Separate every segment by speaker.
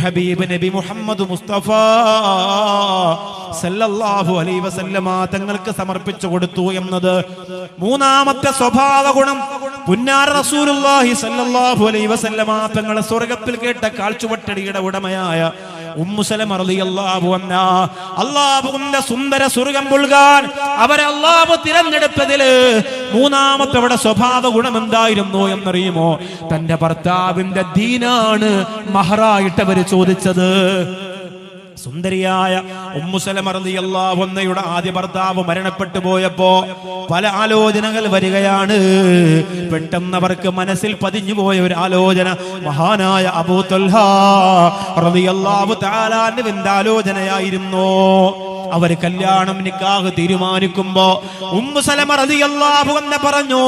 Speaker 1: ഹബീബ് നബി മുഹമ്മദ് മുസ്തഫ സല്ലല്ലാഹു അലൈഹി വസല്ലമ തങ്ങൾക്ക് സമർപ്പിച്ചു കൊടുത്തു എന്നത് മൂന്നാമത്തെ സ്വഭാവ ഗുണം. പുന്നാര റസൂലുള്ളാഹി സല്ലല്ലാഹു അലൈഹി വസല്ലമ തങ്ങളെ സ്വർഗ്ഗത്തിൽ കേട്ട കാൽച്ചുവട്ടടിയുടെ ഉടമയായ ഉമ്മു സലമ റളിയല്ലാഹു അൻഹാ അല്ലാഹുവിന്റെ സുന്ദര സ്വർഗ്ഗം പുൽകാൻ അവരെ അല്ലാഹു തിരഞ്ഞെടുത്തതില് മൂന്നാമത്തെ അവിടെ സ്വഭാവ ഗുണം എന്തായിരുന്നു എന്നറിയുമോ? തന്റെ ഭർത്താവിന്റെ ദീനാണ് മഹറായിട്ട് അവര് ചോദിച്ചത്. സുന്ദരിയായ ഉമ്മു സലമ റളിയല്ലാഹു അൻഹയുടെ ആദ്യ ഭർത്താവ് മരണപ്പെട്ടു പോയപ്പോ പല ആലോചനകൾ വരികയാണ്. പെട്ടെന്ന് അവർക്ക് മനസ്സിൽ പതിഞ്ഞു പോയ ഒരു ആലോചന മഹാനായ അബൂ ത്വൽഹാ റളിയല്ലാഹു തആല അൻഹുവിന്റെ ആലോചനയായിരുന്നു. അവർ കല്യാണം നിക്കാഹ് തീരുമാനിക്കുമ്പോ ഉമ്മു സലമ റളിയല്ലാഹു അൻഹ പറഞ്ഞു,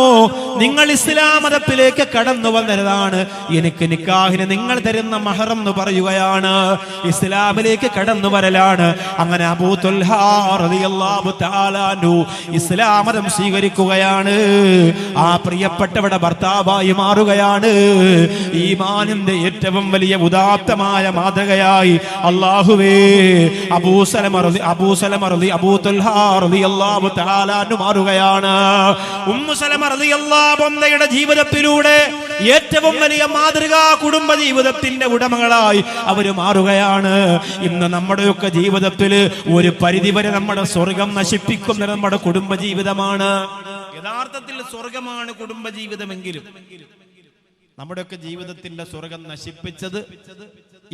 Speaker 1: നിങ്ങൾ ഇസ്ലാം മതത്തിലേക്ക് കടന്നു വന്നതാണ്, എനിക്ക് നിക്കാഹിന് നിങ്ങൾ തരുന്ന മഹർ എന്ന് പറയുകയാണ്, ഇസ്ലാമിലേക്ക് കടന്നു വരലാണ്. അങ്ങനെ അബൂ ത്വൽഹാ റളിയല്ലാഹു തആല അൻഹു ഇസ്ലാം മതം സ്വീകരിക്കുകയാണ്. ആ പ്രിയപ്പെട്ടവരുടെ ഭർത്താവായി മാറുകയാണ്. ഈമാനിന്റെ ഏറ്റവും വലിയ ഉദാത്തമായ മാതൃകയായി അല്ലാഹുവേ അബൂ സലമ അബൂ ത്വൽഹാ റളിയല്ലാഹു തആല അൻഹു മാറുകയാണ്. ഉമ്മു സലമ റളിയല്ലാഹു അൻഹയുടെ ജീവിതത്തിലൂടെ ഏറ്റവും വലിയ മാതൃകാ കുടുംബ ജീവിതത്തിന്റെ ഉടമകളായി അവര് മാറുകയാണ്. ഇന്ന് നമ്മുടെയൊക്കെ ജീവിതത്തിൽ ഒരു പരിധിവരെ നമ്മുടെ സ്വർഗം നശിപ്പിക്കുന്നത് നമ്മുടെ കുടുംബ ജീവിതമാണ്. യഥാർത്ഥത്തിൽ സ്വർഗമാണ് കുടുംബ ജീവിതമെങ്കിലും നമ്മുടെയൊക്കെ ജീവിതത്തിന്റെ സ്വർഗം നശിപ്പിച്ചത്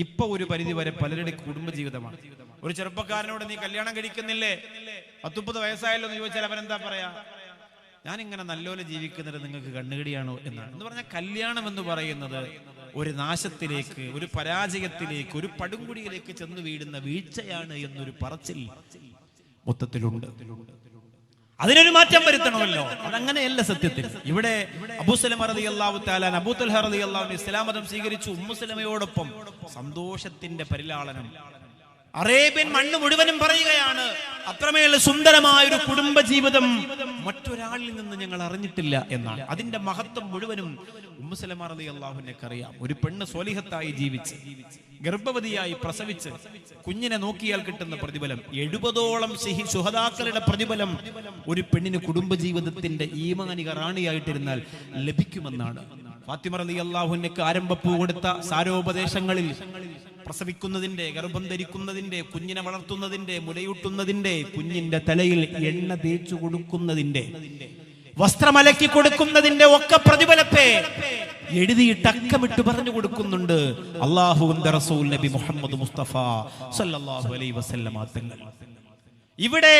Speaker 1: ഇപ്പൊ ഒരു പരിധിവരെ പലരുടെ കുടുംബ ജീവിതമാണ്. ഒരു ചെറുപ്പക്കാരനോട് നീ കല്യാണം കഴിക്കുന്നില്ലേ, 30 വയസ്സായല്ലോ എന്ന് ചോദിച്ചാൽ അവരെന്താ പറയാ? ഞാനിങ്ങനെ നല്ലോലെ ജീവിക്കുന്നത് നിങ്ങൾക്ക് കണ്ണുകടിയാണോ എന്നാണ്. എന്ന് പറഞ്ഞാൽ കല്യാണം എന്ന് പറയുന്നത് ഒരു നാശത്തിലേക്ക്, ഒരു പരാജയത്തിലേക്ക്, ഒരു പടുംകുടിയിലേക്ക് ചെന്ന് വീഴുന്ന വീഴ്ചയാണ് എന്നൊരു പറച്ചിൽ മൊത്തത്തിലുണ്ട്. അതിനൊരു മാറ്റം വരുത്തണമല്ലോ. അതങ്ങനെയല്ല സത്യത്തിൽ. ഇവിടെ അബൂ സലമ റളിയല്ലാഹു തആല അബൂ ത്വൽഹാ റളിയല്ലാഹു അൻഹു ഇസ്ലാം മതം സ്വീകരിച്ചു. ഉമ്മു സലമയോടൊപ്പം സന്തോഷത്തിന്റെ പരിലാളനം അറേബ്യൻ മണ്ണ് മുഴുവനും പറയുകയാണ്, അത്രമേൽ സുന്ദരമായ ഒരു കുടുംബ ജീവിതം മറ്റൊരാളിൽ നിന്ന് ഞങ്ങൾ അറിഞ്ഞിട്ടില്ല എന്നാണ്. അതിന്റെ മഹത്വം മുഴുവനും ഉമ്മു സലമ റളിയല്ലാഹു അൻഹയ്ക്ക് അറിയാം. ഒരു പെണ്ണ് സ്വലിഹത്തായി ജീവിച്ച് ഗർഭവതിയായി പ്രസവിച്ച് കുഞ്ഞിനെ നോക്കിയാൽ കിട്ടുന്ന പ്രതിഫലം 70ഓളം ശുഹദാക്കളുടെ പ്രതിഫലം ഒരു പെണ്ണിന് കുടുംബജീവിതത്തിന്റെ ഈമാനിക റാണിയായിട്ടിരുന്നാൽ ലഭിക്കുമെന്നാണ്. ഫാത്തിമ റളിയല്ലാഹു അൻഹയ്ക്ക് ആരംഭപ്പൂ കൊടുത്ത സാരോപദേശങ്ങളിൽ പ്രസവിക്കുന്നതിന്റെ, ഗർഭം ധരിക്കുന്നതിന്റെ, കുഞ്ഞിനെ വളർത്തുന്നതിന്റെ, മുലയൂട്ടുന്നതിന്റെ, കുഞ്ഞിന്റെ തലയിൽ എണ്ണ തേച്ചു കൊടുക്കുന്നതിന്റെ, വസ്ത്രമലക്കി കൊടുക്കുന്നതിന്റെ ഒക്കെ പ്രതിഫലത്തെ എഴുതിയിട്ട് അക്കമിട്ട് പറഞ്ഞു കൊടുക്കുന്നുണ്ട് അല്ലാഹുവിന്റെ റസൂൽ നബി മുഹമ്മദ് മുസ്തഫ സല്ലല്ലാഹു അലൈഹി വസല്ലമ തങ്ങൾ. ഇവിടെ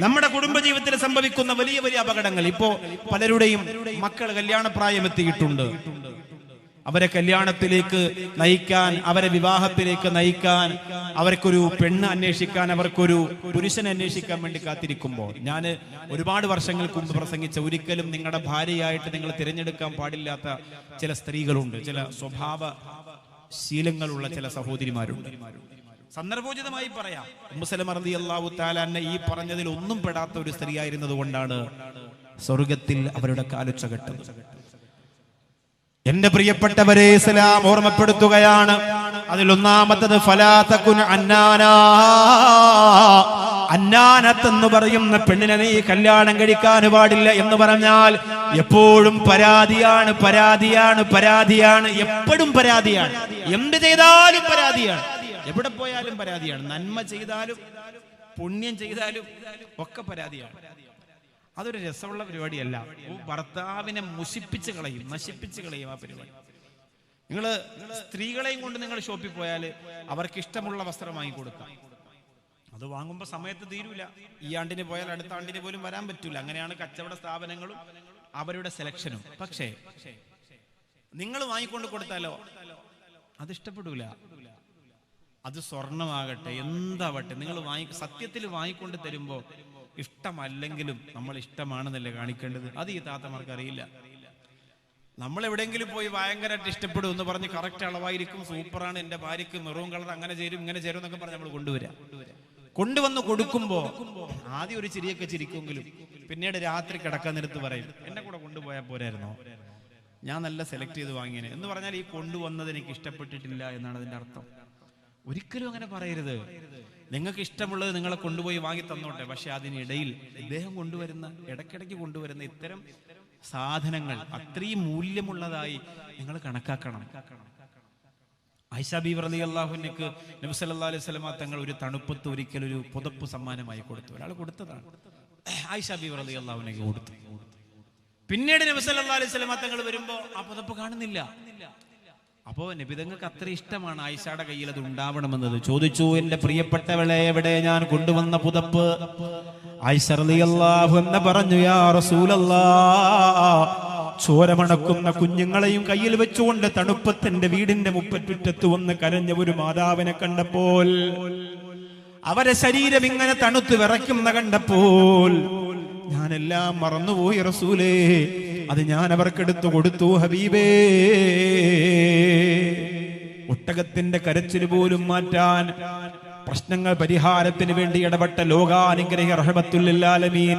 Speaker 1: നമ്മുടെ കുടുംബജീവിതത്തിൽ സംഭവിക്കുന്ന വലിയ വലിയ അപകടങ്ങൾ. ഇപ്പോ പലരുടെയും മക്കൾ കല്യാണപ്രായം എത്തിയിട്ടുണ്ട്. അവരെ കല്യാണത്തിലേക്ക് നയിക്കാൻ, അവരെ വിവാഹത്തിലേക്ക് നയിക്കാൻ, അവർക്കൊരു പെണ്ണ് അന്വേഷിക്കാൻ, അവർക്കൊരു പുരുഷനെ അന്വേഷിക്കാൻ വേണ്ടി കാത്തിരിക്കുമ്പോൾ ഞാൻ ഒരുപാട് വർഷങ്ങൾക്ക് മുമ്പ് പ്രസംഗിച്ച ഒരിക്കലും നിങ്ങളുടെ ഭാര്യയായിട്ട് നിങ്ങൾ തിരഞ്ഞെടുക്കാൻ പാടില്ലാത്ത ചില സ്ത്രീകളുണ്ട്, ചില സ്വഭാവ ശീലങ്ങളുള്ള ചില സഹോദരിമാരുണ്ട്. സന്ദർഭോചിതമായി പറയാം, ഉമ്മു സലമ റളിയല്ലാഹു തആല അൻഹ ഈ പറഞ്ഞതിൽ ഒന്നും പെടാത്ത ഒരു സ്ത്രീ ആയിരുന്നത് കൊണ്ടാണ് സ്വർഗത്തിൽ അവരുടെ കാലുച്ച കെട്ടത്. എന്റെ പ്രിയപ്പെട്ടവരെ, ഇസ്ലാം ഓർമ്മപ്പെടുത്തുകയാണ്. അതിലൊന്നാമത്തത് ഫലാ തകുൻ അന്നാനാ, അന്നാനത്ത് എന്ന് പറയുന്ന പെണ്ണിനെ നീ കല്യാണം കഴിക്കാൻ പാടില്ല എന്ന് പറഞ്ഞാൽ എപ്പോഴും പരാതിയാണ്, പരാതിയാണ്, പരാതിയാണ്, എപ്പോഴും പരാതിയാണ്. എന്ത് ചെയ്താലും പരാതിയാണ്, എവിടെ പോയാലും പരാതിയാണ്. നന്മ ചെയ്താലും പുണ്യം ചെയ്താലും ഒക്കെ പരാതിയാണ്. അതൊരു രസമുള്ള പരിപാടിയല്ല. ഭർത്താവിനെ മുഷിപ്പിച്ച് കളയും, നശിപ്പിച്ച് കളയും ആ പരിപാടി. നിങ്ങള് സ്ത്രീകളെയും കൊണ്ട് നിങ്ങൾ ഷോപ്പിൽ പോയാൽ അവർക്ക് ഇഷ്ടമുള്ള വസ്ത്രം വാങ്ങി കൊടുക്കാം. അത് വാങ്ങുമ്പോൾ സമയത്ത് തീരൂല. ഈ ആണ്ടിന് പോയാൽ അടുത്ത ആണ്ടിന് പോലും വരാൻ പറ്റൂല. അങ്ങനെയാണ് കച്ചവട സ്ഥാപനങ്ങളും അവരുടെ സെലക്ഷനും. പക്ഷേ നിങ്ങൾ വാങ്ങിക്കൊണ്ട് കൊടുത്താലോ അത് ഇഷ്ടപ്പെടൂല. അത് സ്വർണമാകട്ടെ എന്താവട്ടെ, നിങ്ങൾ സത്യത്തിൽ വാങ്ങിക്കൊണ്ട് തരുമ്പോ ഇഷ്ടമല്ലെങ്കിലും നമ്മൾ ഇഷ്ടമാണെന്നല്ലേ കാണിക്കേണ്ടത്. അത് ഈ താത്തമാർക്ക് അറിയില്ല. നമ്മൾ എവിടെയെങ്കിലും പോയി ഭയങ്കരമായിട്ട് ഇഷ്ടപ്പെടും എന്ന് പറഞ്ഞ് കറക്റ്റ് അളവായിരിക്കും, സൂപ്പറാണ്, എന്റെ ഭാര്യക്ക് മെറൂൺ കളർ അങ്ങനെ ചേരും ഇങ്ങനെ ചേരും എന്നൊക്കെ പറഞ്ഞ് നമ്മൾ കൊണ്ടുവന്ന് കൊടുക്കുമ്പോ ആദ്യം ഒരു ചിരിയൊക്കെ ചിരിക്കുമെങ്കിലും പിന്നീട് രാത്രി കിടക്കാൻ നേരത്ത് പറയും, എന്നെ കൂടെ കൊണ്ടുപോയാൽ പോരായിരുന്നോ, ഞാൻ നല്ല സെലക്ട് ചെയ്ത് വാങ്ങിയേനെ എന്ന് പറഞ്ഞാൽ ഈ കൊണ്ടുവന്നത് എനിക്ക് ഇഷ്ടപ്പെട്ടിട്ടില്ല എന്നാണ് അതിന്റെ അർത്ഥം. ഒരിക്കലും അങ്ങനെ പറയരുത്. നിങ്ങൾക്ക് ഇഷ്ടമുള്ളത് നിങ്ങളെ കൊണ്ടുപോയി വാങ്ങി തന്നോട്ടെ, പക്ഷെ അതിനിടയിൽ ഇദ്ദേഹം കൊണ്ടുവരുന്ന, ഇടയ്ക്കിടയ്ക്ക് കൊണ്ടുവരുന്ന ഇത്തരം സാധനങ്ങൾ അത്രയും മൂല്യമുള്ളതായി നിങ്ങൾ കണക്കാക്കണം. ആയിഷ ബീവി റളിയല്ലാഹു അൻഹയ്ക്ക് നബി സല്ലല്ലാഹു അലൈഹി വസല്ലം തങ്ങൾ ഒരു തണുപ്പത്ത് ഒരിക്കൽ ഒരു പുതപ്പ് സമ്മാനമായി കൊടുത്തു. ഒരാൾ കൊടുത്തതാണ്, ആയിഷ ബീവി റളിയല്ലാഹു അൻഹയ്ക്ക് കൊടുത്തു. പിന്നീട് നബി സല്ലല്ലാഹു അലൈഹി വസല്ലം തങ്ങൾ വരുമ്പോ ആ പുതപ്പ് കാണുന്നില്ല. അപ്പോ നബി തങ്ങൾക്ക് അത്ര ഇഷ്ടമാണ് ആയിഷയുടെ കയ്യിൽ അത് ഉണ്ടാവണമെന്നത്. ചോദിച്ചു, എന്റെ പ്രിയപ്പെട്ടവളെ, എവിടെ ഞാൻ കൊണ്ടുവന്ന പുതപ്പ്? ആയിഷ റളിയല്ലാഹു അൻഹ പറഞ്ഞു, യാ റസൂലല്ലാഹ്, ചോരമണക്കുന്ന കുഞ്ഞുങ്ങളെയും കയ്യിൽ വെച്ചുകൊണ്ട് തണുപ്പത്തിന്റെ വീടിന്റെ മുപ്പറ്റുറ്റത്ത് വന്ന് കരഞ്ഞ ഒരു മാതാവിനെ കണ്ടപ്പോൾ, അവരെ ശരീരം ഇങ്ങനെ തണുത്ത് വിറയ്ക്കുന്ന കണ്ടപ്പോൾ ഞാനെല്ലാം മറന്നുപോയി റസൂലേ. അത് ഞാൻ അവർക്കെടുത്തു കൊടുത്തു ഹബീബേ. ഒട്ടകത്തിന്റെ കരച്ചിൽ പോലും മാറ്റാൻ, പ്രശ്നങ്ങൾ പരിഹാരത്തിന് വേണ്ടി ഇടപെട്ട ലോകാനുഗ്രഹി റഹ്മത്തുൽ ലിൽ ആലമീൻ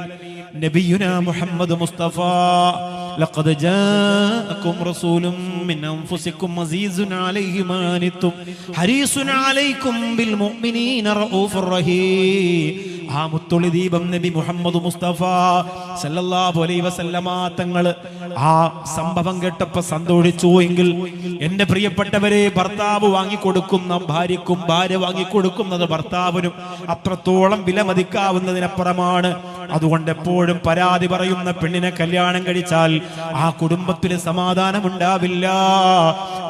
Speaker 1: നബിയുനാ മുഹമ്മദ് മുസ്തഫ, ലഖദ് ജാഅകും റസൂലും മിൻ അൻഫുസികും അസീസുൻ അലൈഹി മാ അനിത്തും ഹരീസുൻ അലൈക്കും ബിൽ മുഅ്മിനീന റഊഫുർ റഹീം. ആ മുത്തുളി ദീപം നബി മുഹമ്മദ് മുസ്തഫ സല്ലല്ലാഹു അലൈഹി വസല്ലമ തങ്ങൾ ആ സംഭവം കേട്ടപ്പോൾ സന്തോഷിച്ചു എങ്കിൽ, എന്റെ പ്രിയപ്പെട്ടവരെ, ഭർത്താവ് വാങ്ങിക്കൊടുക്കുന്ന ഭാര്യക്കും ഭാര്യ വാങ്ങിക്കൊടുക്കുന്നത് ഭർത്താവിനും അത്രത്തോളം വിലമതിക്കാവുന്നതിനപ്പുറമാണ്. അതുകൊണ്ട് എപ്പോഴും പരാതി പറയുന്ന പെണ്ണിനെ കല്യാണം കഴിച്ചാൽ ആ കുടുംബത്തിന് സമാധാനമുണ്ടാവില്ല.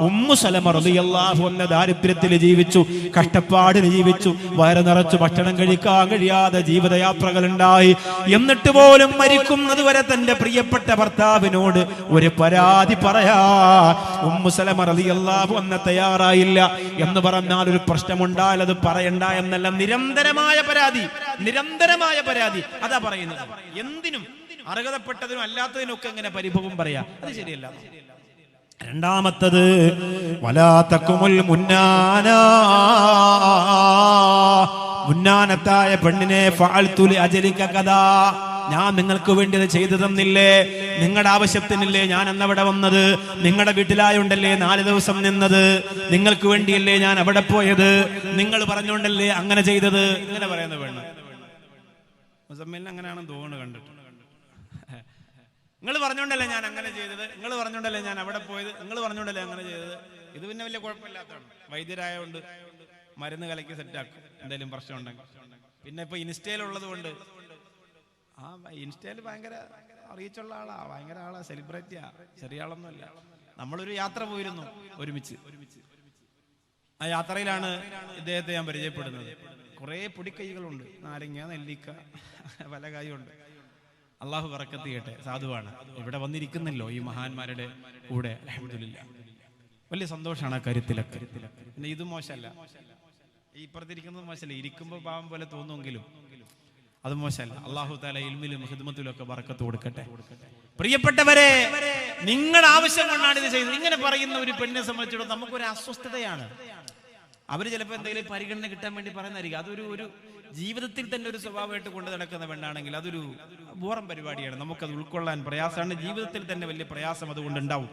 Speaker 1: ഉമ്മു സലമ റളിയല്ലാഹു അൻഹ ദാരിദ്ര്യത്തിൽ ജീവിച്ചു, കഷ്ടപ്പാടിൽ ജീവിച്ചു, വയറ് നിറച്ചു ഭക്ഷണം കഴിക്കാൻ കഴിയാതെ ജീവിതയാത്രകൾ ഉണ്ടായി. എന്നിട്ട് പോലും മരിക്കുന്നത് വരെ തന്റെ പ്രിയപ്പെട്ട ഭർത്താവിനോട് ഒരു പരാതി പറയാ ഉമ്മു സലമ റളിയല്ലാഹു അൻഹ തയ്യാറായില്ല. എന്ന് പറഞ്ഞാൽ ഒരു പ്രശ്നമുണ്ടായാൽ അത് പറയണ്ട എന്നല്ല, നിരന്തരമായ പരാതി, നിരന്തരമായ പരാതി. അതാ പറയുന്നത്. എന്തിനും, അർഹതപ്പെട്ടതിനും അല്ലാത്തതിനൊക്കെ എങ്ങനെ പരിഭവം പറയാ? അത് ശരിയല്ല. രണ്ടാമത്തത്, വലാതകുമുൽ മുന്നാനാ, മുന്നാനത്തായ പെണ്ണിനെ ഫഅൽതു ലി അജലിക കദാ, ഞാൻ നിങ്ങൾക്ക് വേണ്ടി അത് ചെയ്തു തന്നില്ലേ, നിങ്ങളുടെ ആവശ്യത്തിനില്ലേ ഞാൻ അന്നവിടെ വന്നത്, നിങ്ങളുടെ വീട്ടിലായുണ്ടല്ലേ 4 ദിവസം നിന്നത്, നിങ്ങൾക്ക് വേണ്ടിയല്ലേ ഞാൻ അവിടെ പോയത്, നിങ്ങൾ പറഞ്ഞുകൊണ്ടല്ലേ അങ്ങനെ ചെയ്തത്. ഇങ്ങനെ പറയുന്ന പെണ്ണ് മുസമ്മിലിന് അങ്ങനെയാണെന്ന് തോന്നുന്നു, കണ്ടിട്ട്. നിങ്ങൾ പറഞ്ഞുകൊണ്ടല്ലേ ഞാൻ അങ്ങനെ ചെയ്തത്, നിങ്ങൾ പറഞ്ഞുകൊണ്ടല്ലേ ഞാൻ അവിടെ പോയത്, നിങ്ങൾ പറഞ്ഞുകൊണ്ടല്ലേ അങ്ങനെ ചെയ്തത്. ഇത് പിന്നെ വലിയ കുഴപ്പമില്ലാത്തതാണ്. വൈദ്യരായതുകൊണ്ട് മരുന്ന് കലക്കി സെറ്റാക്കും എന്തെങ്കിലും പ്രശ്നം ഉണ്ടെങ്കിൽ. പിന്നെ ഇപ്പൊ ഇൻസ്റ്റയിലുള്ളത് കൊണ്ട്, ആ ഇൻസ്റ്റയിൽ ഭയങ്കര അറിയിച്ചുള്ള ആളാ, ഭയങ്കര ആളാ, സെലിബ്രിറ്റിയാ, ചെറിയ ആളൊന്നുമല്ല. നമ്മളൊരു യാത്ര പോയിരുന്നു ഒരുമിച്ച്. ആ യാത്രയിലാണ് ഇദ്ദേഹത്തെ ഞാൻ പരിചയപ്പെടുന്നത്. കുറെ പൊടിക്കൈകളുണ്ട്, നാരങ്ങ, നെല്ലിക്ക, പല കായുണ്ട്. അള്ളാഹു ബറക്കത്ത് ചെയ്യട്ടെ, സാധുവാണ്. ഇവിടെ വന്നിരിക്കുന്നല്ലോ ഈ മഹാന്മാരുടെ കൂടെ, അൽഹംദുലില്ലാഹ്. വലിയ സന്തോഷമാണ് ആ കാര്യത്തിലൊക്കെ. പിന്നെ ഇത് മോശമല്ല, ഈ ഇപ്പുറത്തിരിക്കുന്നത് മോശമല്ല, ഇരിക്കുമ്പോൾ പാവം പോലെ തോന്നുമെങ്കിലും അത് മോശമല്ല. അള്ളാഹു തആല ഇൽമിലും ഖിദ്മത്തിലും ഒക്കെ ബറക്കത്ത് കൊടുക്കട്ടെ. പ്രിയപ്പെട്ടവരെ, നിങ്ങളുടെ ആവശ്യം കൊണ്ടാണ് ഇത് ചെയ്തത്. ഇങ്ങനെ പറയുന്ന ഒരു പെണ്ണിനെ സംബന്ധിച്ചിടത്തോളം നമുക്കൊരു അസ്വസ്ഥതയാണ്. അവര് ചിലപ്പോൾ എന്തെങ്കിലും പരിഗണന കിട്ടാൻ വേണ്ടി പറയുന്നതായിരിക്കും. അതൊരു ഒരു ജീവിതത്തിൽ തന്നെ ഒരു സ്വഭാവമായിട്ട് കൊണ്ട് നടക്കുന്ന പെണ്ണാണെങ്കിൽ അതൊരു ബോറം പരിപാടിയാണ്. നമുക്കത് ഉൾക്കൊള്ളാൻ പ്രയാസമാണ്. ജീവിതത്തിൽ തന്നെ വലിയ പ്രയാസം അതുകൊണ്ട് ഉണ്ടാവും.